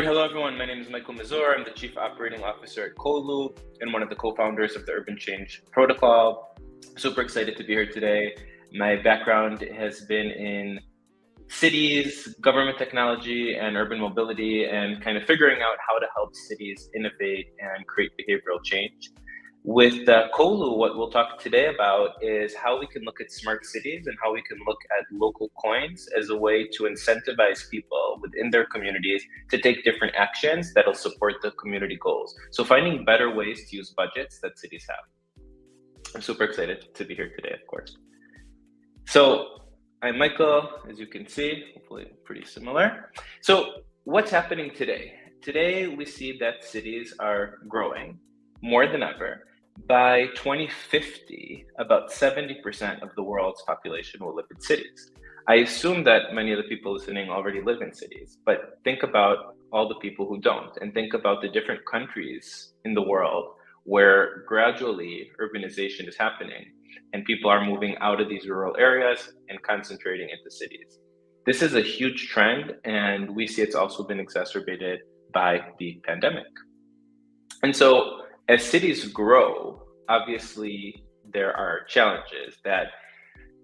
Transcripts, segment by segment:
right, hello everyone. My name is Mazur. I'm the Chief Operating Officer at Colu and one of the co-founders of the Urban Change Protocol. Super excited to be here today. My background has been in cities, government technology, and urban mobility, and kind of figuring out how to help cities innovate and create behavioral change. With Colu, what we'll talk today about is how we can look at smart cities and how we can look at local coins as a way to incentivize people within their communities to take different actions that'll support the community goals. So finding better ways to use budgets that cities have. I'm super excited to be here today, of course. So I'm Michael, as you can see, hopefully pretty similar. So what's happening today? Today, we see that cities are growing more than ever. By 2050, about 70% of the world's population will live in cities. I assume that many of the people listening already live in cities, but think about all the people who don't, and think about the different countries in the world where gradually urbanization is happening and people are moving out of these rural areas and concentrating into cities. This is a huge trend, and we see it's also been exacerbated by the pandemic. And so as cities grow, obviously there are challenges that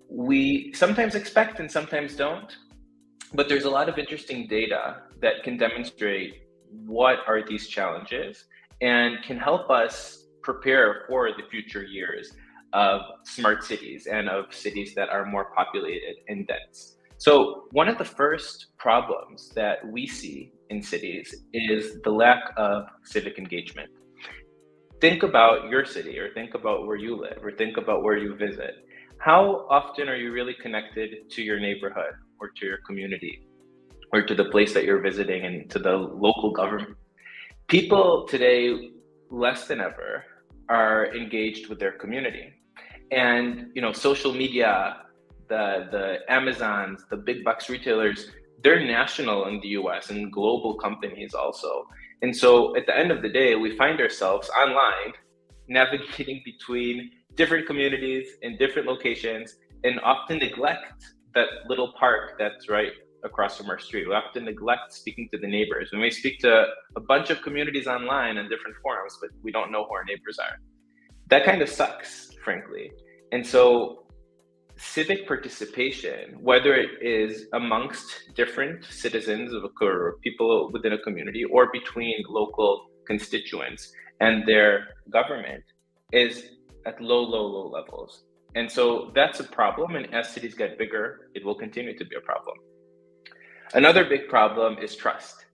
we sometimes expect and sometimes don't, but there's a lot of interesting data that can demonstrate what are these challenges and can help us prepare for the future years of smart cities and of cities that are more populated and dense. So one of the first problems that we see in cities is the lack of civic engagement. Think about your city, or think about where you live, or think about where you visit. How often are you really connected to your neighborhood, or to your community, or to the place that you're visiting, and to the local government? People today, less than ever, are engaged with their community. And social media, the Amazons, the big box retailers, they're national in the US and global companies also. And so at the end of the day, we find ourselves online navigating between different communities in different locations, and often neglect that little park that's right across from our street. We often neglect speaking to the neighbors. We may speak to a bunch of communities online in different forums, but we don't know who our neighbors are. That kind of sucks, frankly. And so civic participation, whether it is amongst different citizens or people within a community, or between local constituents and their government, is at low levels. And so that's a problem. And as cities get bigger, it will continue to be a problem. Another big problem is trust.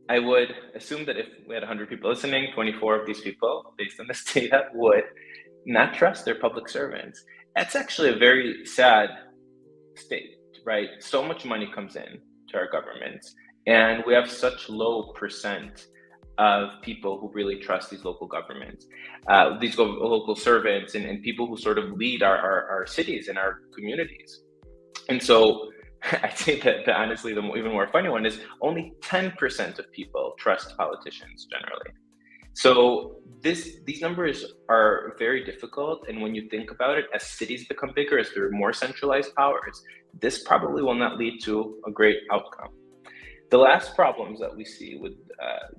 I would assume that if we had 100 people listening, 24 of these people, based on this data, would not trust their public servants. That's actually a very sad state, right? So much money comes in to our governments, and we have such low percent of people who really trust these local governments, these local servants, and people who sort of lead our cities and our communities. And so I think that honestly, the even more funny one is only 10% of people trust politicians generally. So these numbers are very difficult, and when you think about it, as cities become bigger, as there are more centralized powers, this probably will not lead to a great outcome. The last problems that we see with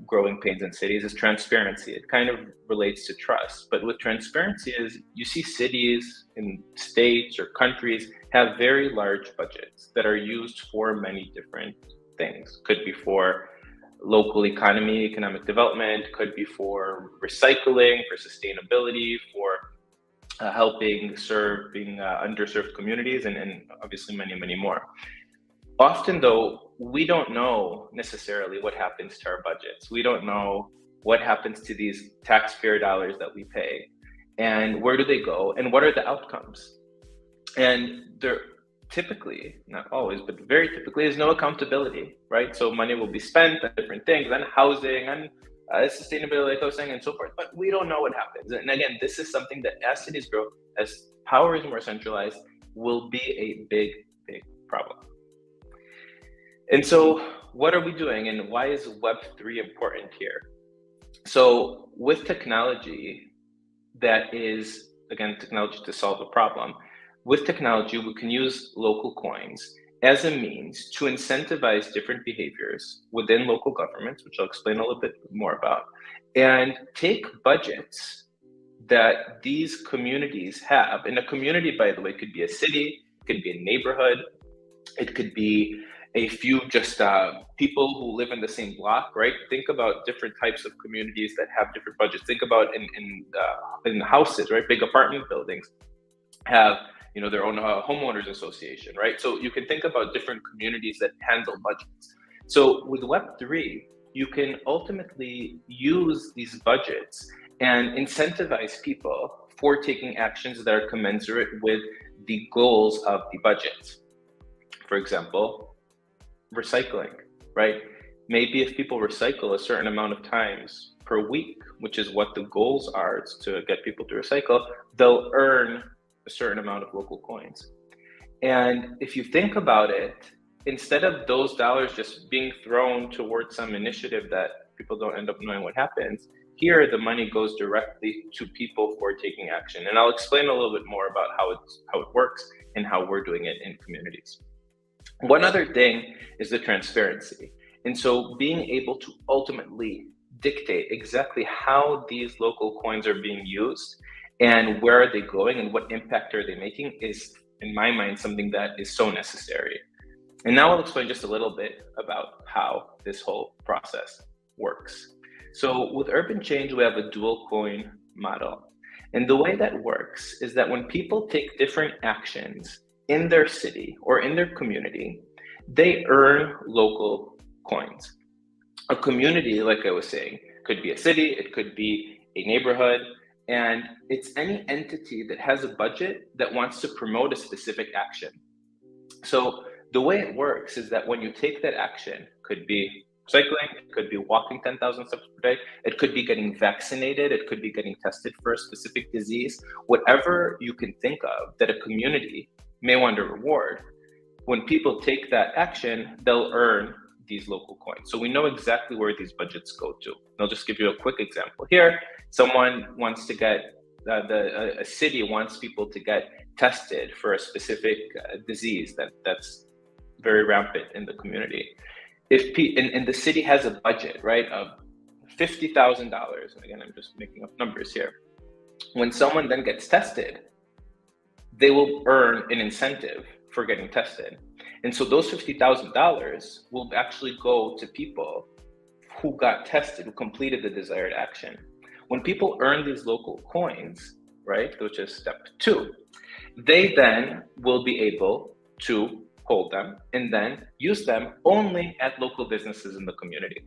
growing pains in cities is transparency. It kind of relates to trust, but with transparency is you see cities in states or countries have very large budgets that are used for many different things. Could be for local economic development, could be for recycling, for sustainability, for helping serving underserved communities, and obviously many more. Often though, we don't know necessarily what happens to our budgets. We don't know what happens to these taxpayer dollars that we pay, and where do they go, and what are the outcomes. And there typically, not always, but very typically, is no accountability, right? So money will be spent on different things, on housing, on sustainability, like I was saying, and so forth, but we don't know what happens. And again, this is something that as cities grow, as power is more centralized, will be a big problem. And so what are we doing, and why is Web3 important here? So with technology that is, again, technology to solve a problem, with technology, we can use local coins as a means to incentivize different behaviors within local governments, which I'll explain a little bit more about, and take budgets that these communities have. And a community, by the way, could be a city, could be a neighborhood, it could be a few just people who live in the same block, right? Think about different types of communities that have different budgets. Think about in houses, right? Big apartment buildings have their own homeowners association, right? So you can think about different communities that handle budgets. So with Web3, you can ultimately use these budgets and incentivize people for taking actions that are commensurate with the goals of the budget. For example, recycling, right? Maybe if people recycle a certain amount of times per week, which is what the goals are to get people to recycle, they'll earn a certain amount of local coins. And if you think about it, instead of those dollars just being thrown towards some initiative that people don't end up knowing what happens, here the money goes directly to people for taking action. And I'll explain a little bit more about how it works and how we're doing it in communities. One other thing is the transparency. And so being able to ultimately dictate exactly how these local coins are being used and where are they going and what impact are they making is, in my mind, something that is so necessary. And now I'll explain just a little bit about how this whole process works. So with Urban Change, we have a dual coin model. And the way that works is that when people take different actions in their city or in their community, they earn local coins. A community, like I was saying, could be a city, it could be a neighborhood, and it's any entity that has a budget that wants to promote a specific action. So the way it works is that when you take that action, could be cycling, it could be walking 10,000 steps per day, it could be getting vaccinated, it could be getting tested for a specific disease, whatever you can think of that a community may want to reward. When people take that action, they'll earn these local coins. So we know exactly where these budgets go to. I'll just give you a quick example here. Someone wants to get, a city wants people to get tested for a specific disease that's very rampant in the community. And the city has a budget, right, of $50,000, and again, I'm just making up numbers here. When someone then gets tested, they will earn an incentive for getting tested. And so those $50,000 will actually go to people who got tested, who completed the desired action. When people earn these local coins, right, which is step 2, they then will be able to hold them and then use them only at local businesses in the community.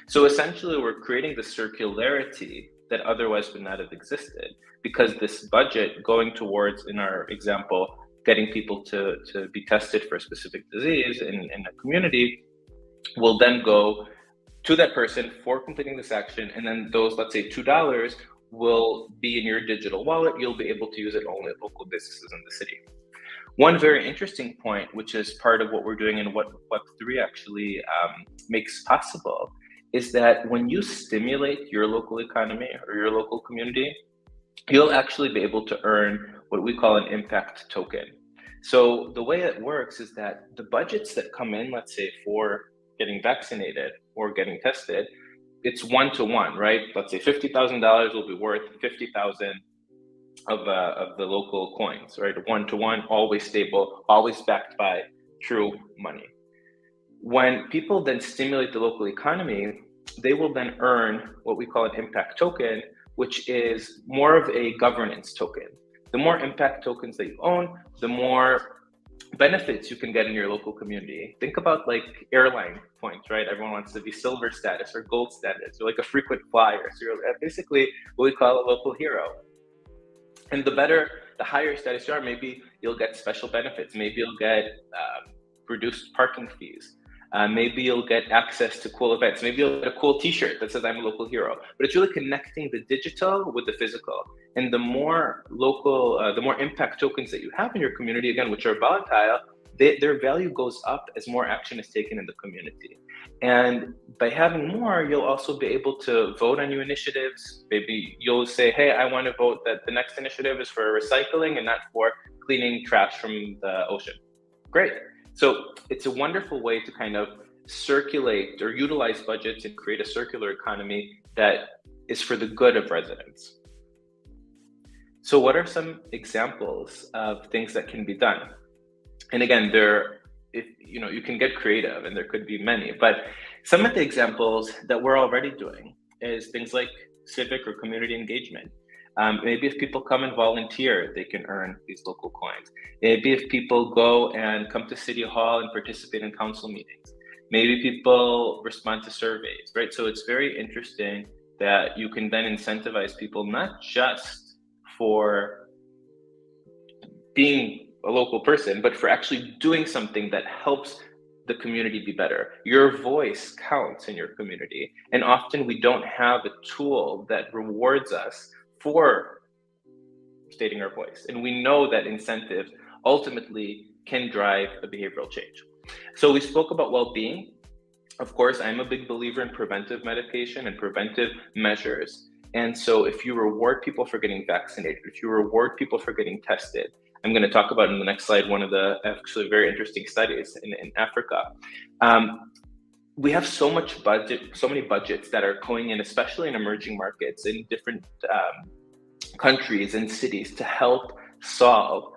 So essentially, we're creating the circularity that otherwise would not have existed, because this budget going towards, in our example, getting people to be tested for a specific disease in a community will then go to that person for completing this action. And then those, let's say $2 will be in your digital wallet. You'll be able to use it only at local businesses in the city. One very interesting point, which is part of what we're doing and what Web3 actually makes possible, is that when you stimulate your local economy or your local community, you'll actually be able to earn what we call an impact token. So the way it works is that the budgets that come in, let's say for getting vaccinated or getting tested, it's 1-to-1, right? Let's say $50,000 will be worth 50,000 of the local coins, right? 1-to-1, always stable, always backed by true money. When people then stimulate the local economy, they will then earn what we call an impact token, which is more of a governance token. The more impact tokens that you own, the more benefits you can get in your local community. Think about like airline points, right? Everyone wants to be silver status or gold status, or like a frequent flyer. So you're basically what we call a local hero. And the higher status you are, maybe you'll get special benefits. Maybe you'll get reduced parking fees. Maybe you'll get access to cool events. Maybe you'll get a cool t-shirt that says I'm a local hero. But it's really connecting the digital with the physical. And the more local, the more impact tokens that you have in your community, again, which are volatile, their value goes up as more action is taken in the community. And by having more, you'll also be able to vote on new initiatives. Maybe you'll say, hey, I want to vote that the next initiative is for recycling and not for cleaning trash from the ocean. Great. So it's a wonderful way to kind of circulate or utilize budgets and create a circular economy that is for the good of residents. So what are some examples of things that can be done? And again, if you can get creative, and there could be many, but some of the examples that we're already doing is things like civic or community engagement. Maybe if people come and volunteer, they can earn these local coins. Maybe if people go and come to City Hall and participate in council meetings. Maybe people respond to surveys, right? So it's very interesting that you can then incentivize people not just for being a local person, but for actually doing something that helps the community be better. Your voice counts in your community. And often we don't have a tool that rewards us for stating our voice. And we know that incentives ultimately can drive a behavioral change. So we spoke about well-being. Of course, I'm a big believer in preventive medication and preventive measures. And so if you reward people for getting vaccinated, if you reward people for getting tested, I'm going to talk about in the next slide one of the actually very interesting studies in Africa. We have so many budgets that are going in, especially in emerging markets in different countries and cities, to help solve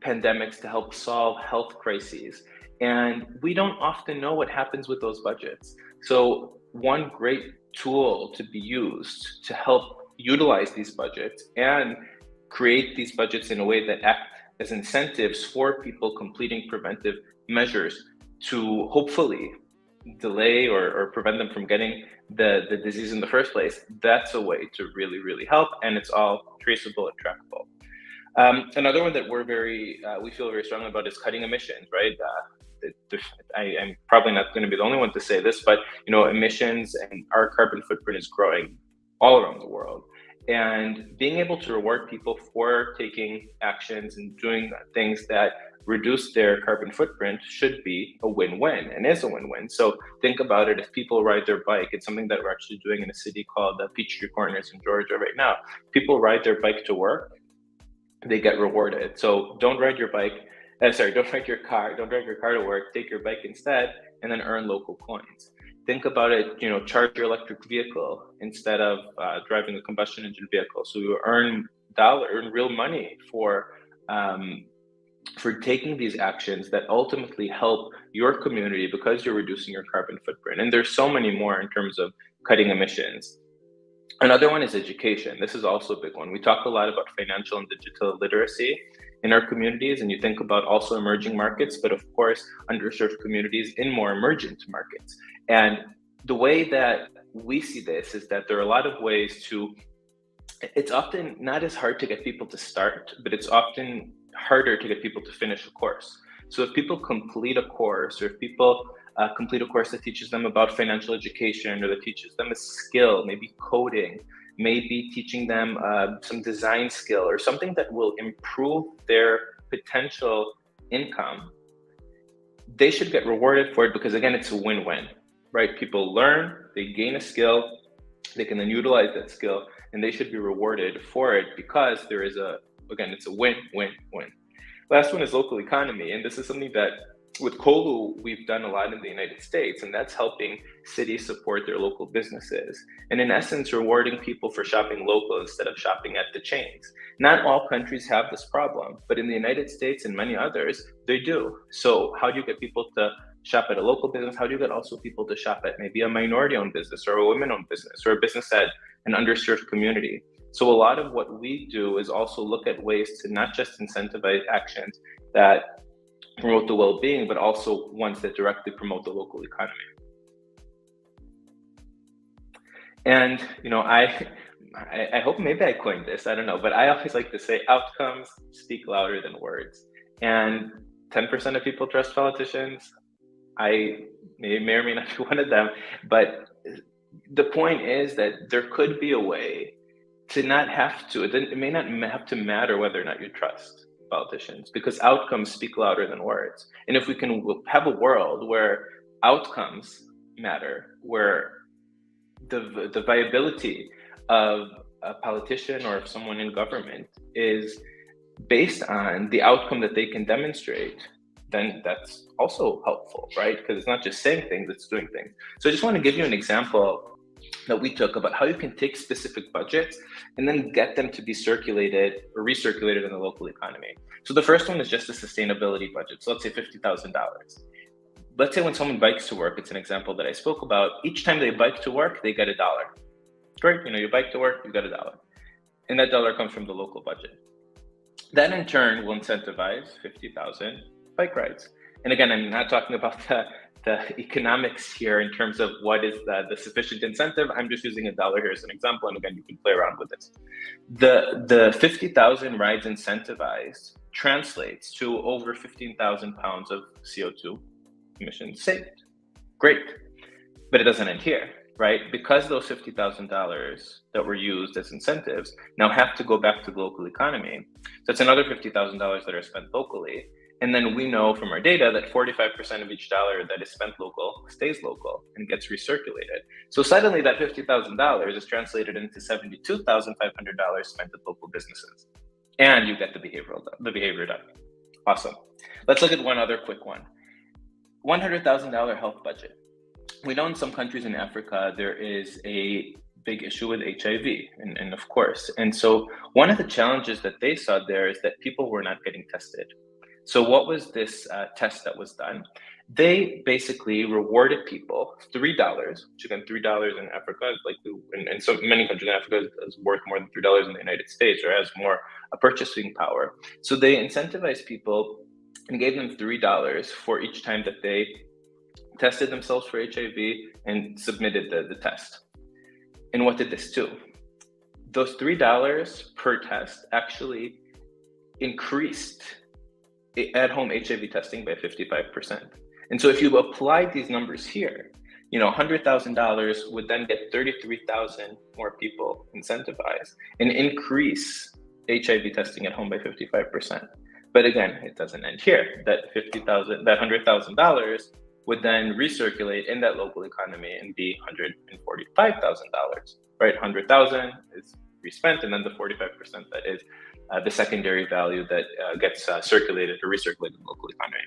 pandemics, to help solve health crises. And we don't often know what happens with those budgets. So one great tool to be used to help utilize these budgets and create these budgets in a way that act as incentives for people completing preventive measures to hopefully delay or prevent them from getting the disease in the first place. That's a way to really, really help, and it's all traceable and trackable. Another one that we feel very strongly about is cutting emissions, right? I'm probably not going to be the only one to say this, but emissions and our carbon footprint is growing all around the world. And being able to reward people for taking actions and doing things that reduce their carbon footprint should be a win-win, and is a win-win. So think about it. If people ride their bike, it's something that we're actually doing in a city called Peachtree Corners in Georgia right now. People ride their bike to work, they get rewarded. So don't drive your car to work, take your bike instead, and then earn local coins. Think about it, charge your electric vehicle instead of driving a combustion engine vehicle. So you earn real money for taking these actions that ultimately help your community because you're reducing your carbon footprint. And there's so many more in terms of cutting emissions. Another one is education. This is also a big one. We talk a lot about financial and digital literacy in our communities, and you think about also emerging markets, but of course, underserved communities in more emergent markets. And the way that we see this is that there are a lot of ways it's often not as hard to get people to start, but it's often harder to get people to finish a course. So if people complete a course, or if people complete a course that teaches them about financial education, or that teaches them a skill, maybe coding, maybe teaching them some design skill, or something that will improve their potential income, they should get rewarded for it, because again, it's a win-win, right? People learn, they gain a skill, they can then utilize that skill, and they should be rewarded for it, because it's a win-win-win. Last one is local economy, and this is something that with Colu, we've done a lot in the United States, and that's helping cities support their local businesses. And in essence, rewarding people for shopping local instead of shopping at the chains. Not all countries have this problem, but in the United States and many others, they do. So how do you get people to shop at a local business? How do you get also people to shop at maybe a minority-owned business, or a women-owned business, or a business at an underserved community? So a lot of what we do is also look at ways to not just incentivize actions that promote the well-being, but also ones that directly promote the local economy. And I hope maybe I coined this, I don't know, but I always like to say outcomes speak louder than words. And 10% of people trust politicians. I may or may not be one of them, but the point is that there could be a way to not have to, it may not have to matter whether or not you trust politicians, because outcomes speak louder than words. And if we can have a world where outcomes matter, where the viability of a politician or of someone in government is based on the outcome that they can demonstrate, then that's also helpful, right? Because it's not just saying things, it's doing things. So I just want to give you an example that we took about how you can take specific budgets and then get them to be circulated or recirculated in the local economy. So the first one is just a sustainability budget. So let's say $50,000. Let's say when someone bikes to work, it's an example that I spoke about. Each time they bike to work, they get $1. Great, you bike to work, you get $1. And that dollar comes from the local budget. That in turn will incentivize 50,000 bike rides. And again, I'm not talking about the economics here in terms of what is the sufficient incentive. I'm just using $1 here as an example. And again, you can play around with this. The 50,000 rides incentivized translates to over 15,000 pounds of CO2 emissions saved. Great. But it doesn't end here, right? Because those $50,000 that were used as incentives now have to go back to the local economy. So it's another $50,000 that are spent locally. And then we know from our data that 45% of each dollar that is spent local stays local and gets recirculated. So suddenly that $50,000 is translated into $72,500 spent at local businesses. And you get the behavior done. Awesome. Let's look at one other quick one. $100,000 health budget. We know in some countries in Africa, there is a big issue with HIV, and of course. And so one of the challenges that they saw there is that people were not getting tested. So what was this test that was done? They basically rewarded people $3, which again, $3 in Africa is like, in so many countries in Africa is worth more than $3 in the United States, or has more purchasing power. So they incentivized people and gave them $3 for each time that they tested themselves for HIV and submitted the test. And what did this do? Those $3 per test actually increased at-home HIV testing by 55%. And so if you apply these numbers here, $100,000 would then get 33,000 more people incentivized and increase HIV testing at home by 55%. But again, it doesn't end here. That $100,000 would then recirculate in that local economy and be $145,000, right? 100,000 is respent, and then the 45% that is the secondary value that gets circulated or recirculated in the local economy.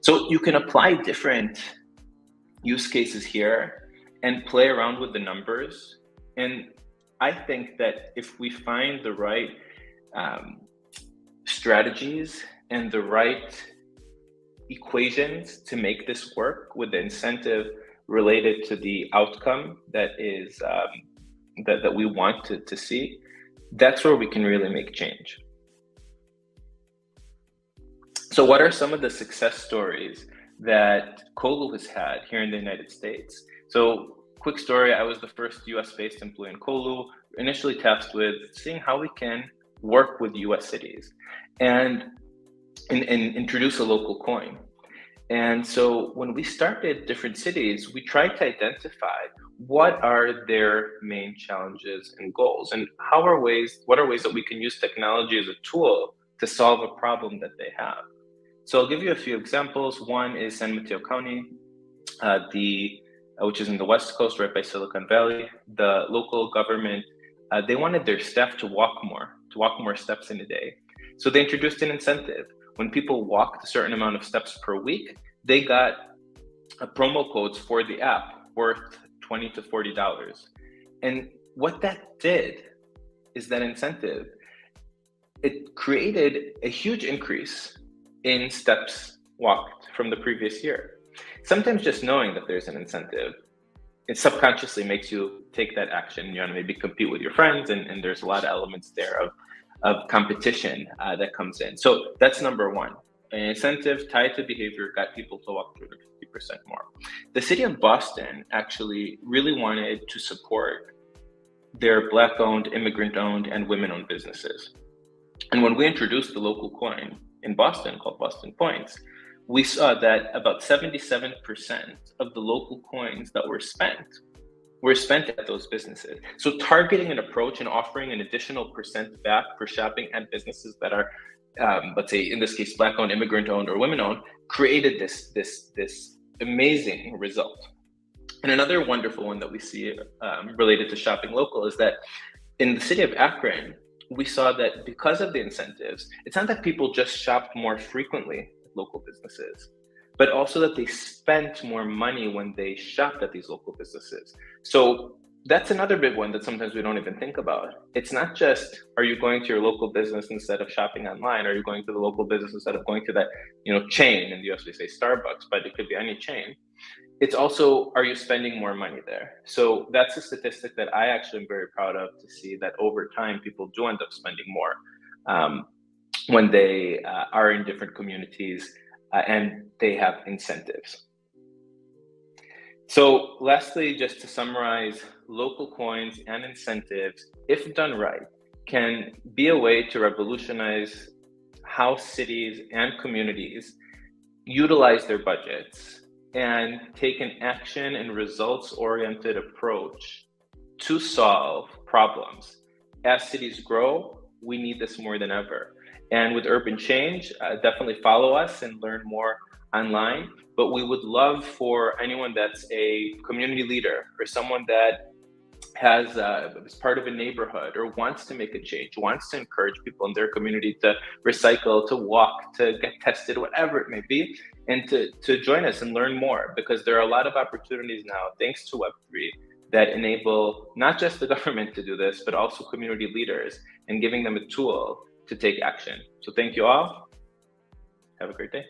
So you can apply different use cases here and play around with the numbers. And I think that if we find the right strategies and the right equations to make this work with the incentive related to the outcome that is that we want to see, that's where we can really make change. So what are some of the success stories that Colu has had here in the United States? So quick story, I was the first US-based employee in Colu, initially tasked with seeing how we can work with US cities and introduce a local coin. And so when we started different cities, we tried to identify what are their main challenges and goals, and what are ways that we can use technology as a tool to solve a problem that they have. So I'll give you a few examples. One is San Mateo County, which is in the West Coast, right by Silicon Valley. The local government, they wanted their staff to walk more steps in a day. So they introduced an incentive. When people walked a certain amount of steps per week, they got promo codes for the app worth $20 to $40. And what that did is that incentive, it created a huge increase in steps walked from the previous year. Sometimes just knowing that there's an incentive, it subconsciously makes you take that action. You want to maybe compete with your friends, and there's a lot of elements there of competition that comes in. So that's number one. An incentive tied to behavior got people to walk 50% more. The city of Boston actually really wanted to support their Black-owned, immigrant-owned, and women-owned businesses. And when we introduced the local coin in Boston called Boston Points, we saw that about 77% of the local coins that were spent at those businesses. So targeting an approach and offering an additional percent back for shopping at businesses that are, let's say in this case, Black-owned, immigrant-owned, or women-owned, created this amazing result. And another wonderful one that we see related to shopping local is that in the city of Akron, we saw that because of the incentives, it's not that people just shopped more frequently at local businesses, but also that they spent more money when they shopped at these local businesses. So that's another big one that sometimes we don't even think about. It's not just, are you going to your local business instead of shopping online? Are you going to the local business instead of going to that, chain? In the US we say Starbucks, but it could be any chain. It's also, are you spending more money there? So that's a statistic that I actually am very proud of, to see that over time people do end up spending more when they are in different communities and they have incentives. So lastly, just to summarize, local coins and incentives, if done right, can be a way to revolutionize how cities and communities utilize their budgets and take an action and results-oriented approach to solve problems. As cities grow, we need this more than ever. And with Urban Change, definitely follow us and learn more online. But we would love for anyone that's a community leader or someone that is part of a neighborhood or wants to make a change, wants to encourage people in their community to recycle, to walk, to get tested, whatever it may be, and to join us and learn more, because there are a lot of opportunities now, thanks to Web3, that enable not just the government to do this, but also community leaders, and giving them a tool to take action. So thank you all. Have a great day.